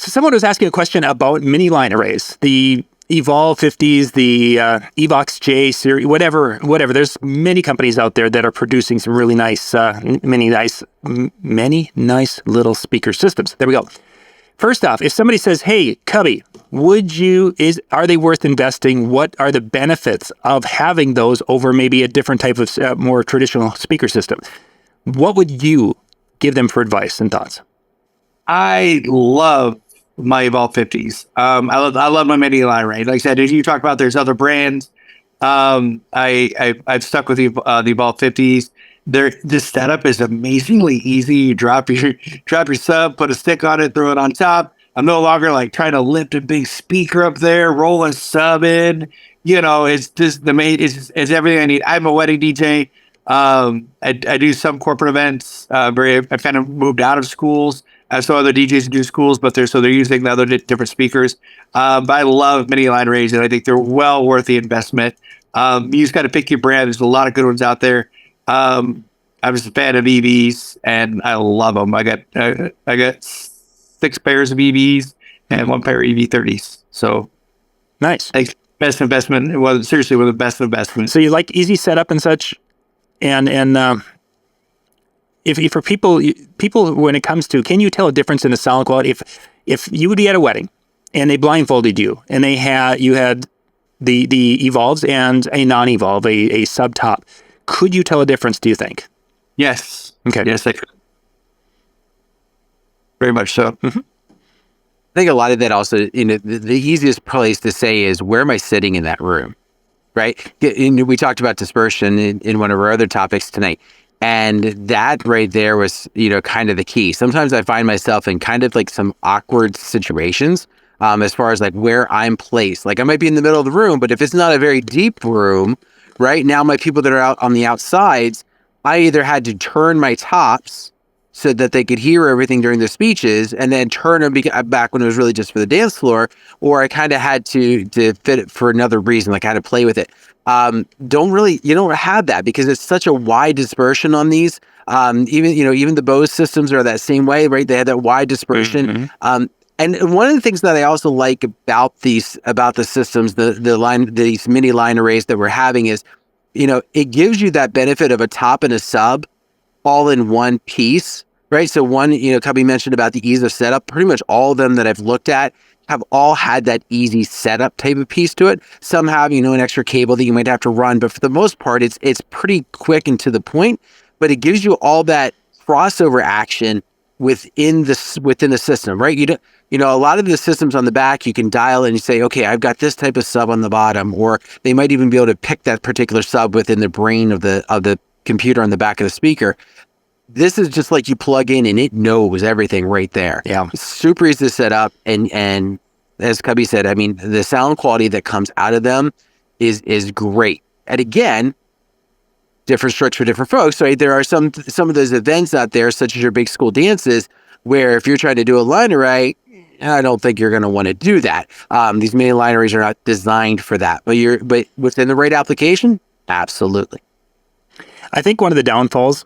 someone was asking a question about mini line arrays, the Evolve 50s, the Evox J series, whatever. There's many companies out there that are producing some really nice, many nice little speaker systems. There we go. First off, if somebody says, "Hey, Cubby, are they worth investing? What are the benefits of having those over maybe a different type of more traditional speaker system?" What would you give them for advice and thoughts? I love my Evolve 50s. I love my mini line array. Like I said, as you talk about, there's other brands. I've stuck with the Evolve 50s. This setup is amazingly easy. You drop your sub, put a stick on it, throw it on top. I'm no longer like trying to lift a big speaker up there, roll a sub in. It's just it's everything I need. I'm a wedding DJ. I do some corporate events. I kind of moved out of schools. I saw other DJs do schools, but they're using the other different speakers. But I love mini line arrays, and I think they're well worth the investment. You just got to pick your brand. There's a lot of good ones out there. I was a fan of EVs, and I love them. I got 6 pairs of EVs and 1 pair of EV30s. So nice. Best investment. Well, seriously, one of the best investments. So you like easy setup and such, and if for people when it comes to, can you tell a difference in the sound quality if you would be at a wedding and they blindfolded you and you had the Evolves and a non-Evolve, a sub top, could you tell a difference, do you think? Yes. Okay. Yes, I could. Very much so. Mm-hmm. I think a lot of that also, the easiest place to say is, where am I sitting in that room, right? We talked about dispersion in one of our other topics tonight. And that right there was, kind of the key. Sometimes I find myself in kind of like some awkward situations as far as like where I'm placed. Like I might be in the middle of the room, but if it's not a very deep room, right now my people that are out on the outsides, I either had to turn my tops so that they could hear everything during their speeches, and then turn them back when it was really just for the dance floor, or I kind of had to fit it for another reason, like I had to play with it. You don't have that because it's such a wide dispersion on these. Even the Bose systems are that same way, right? They have that wide dispersion. Mm-hmm. And one of the things that I also like about the systems, these mini line arrays that we're having is, it gives you that benefit of a top and a sub all in one piece, right? So one, Cubby mentioned about the ease of setup. Pretty much all of them that I've looked at have all had that easy setup type of piece to it. Some have, an extra cable that you might have to run, but for the most part, it's pretty quick and to the point, but it gives you all that crossover action within the system, right? A lot of the systems on the back, you can dial and you say, okay, I've got this type of sub on the bottom, or they might even be able to pick that particular sub within the brain of the computer on the back of the speaker. This is just like you plug in and it knows everything right there. Yeah. It's super easy to set up. And as Cubby said, I mean, the sound quality that comes out of them is great. And again, different strokes for different folks, right? There are some of those events out there, such as your big school dances, where if you're trying to do a line array, I don't think you're going to want to do that. These mini line arrays are not designed for that, but within the right application, absolutely. I think one of the downfalls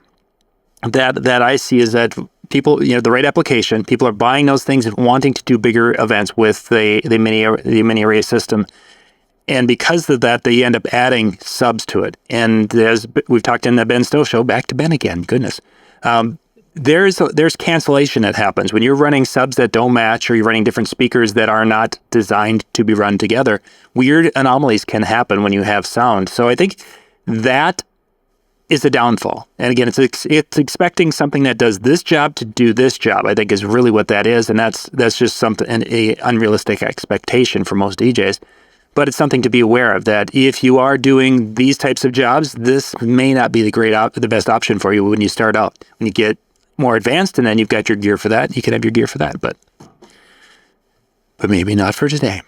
that I see is that people, the right application, people are buying those things and wanting to do bigger events with the mini array system. And because of that, they end up adding subs to it. And as we've talked in the Ben Stowe show, back to Ben again, goodness. There's cancellation that happens when you're running subs that don't match, or you're running different speakers that are not designed to be run together. Weird anomalies can happen when you have sound. So I think that is a downfall. And again, it's expecting something that does this job to do this job, I think, is really what that is. And that's just something, an unrealistic expectation for most DJs. But it's something to be aware of, that if you are doing these types of jobs, this may not be the best option for you when you start out. When you get more advanced and then you've got your gear for that, you can have your gear for that, but maybe not for today.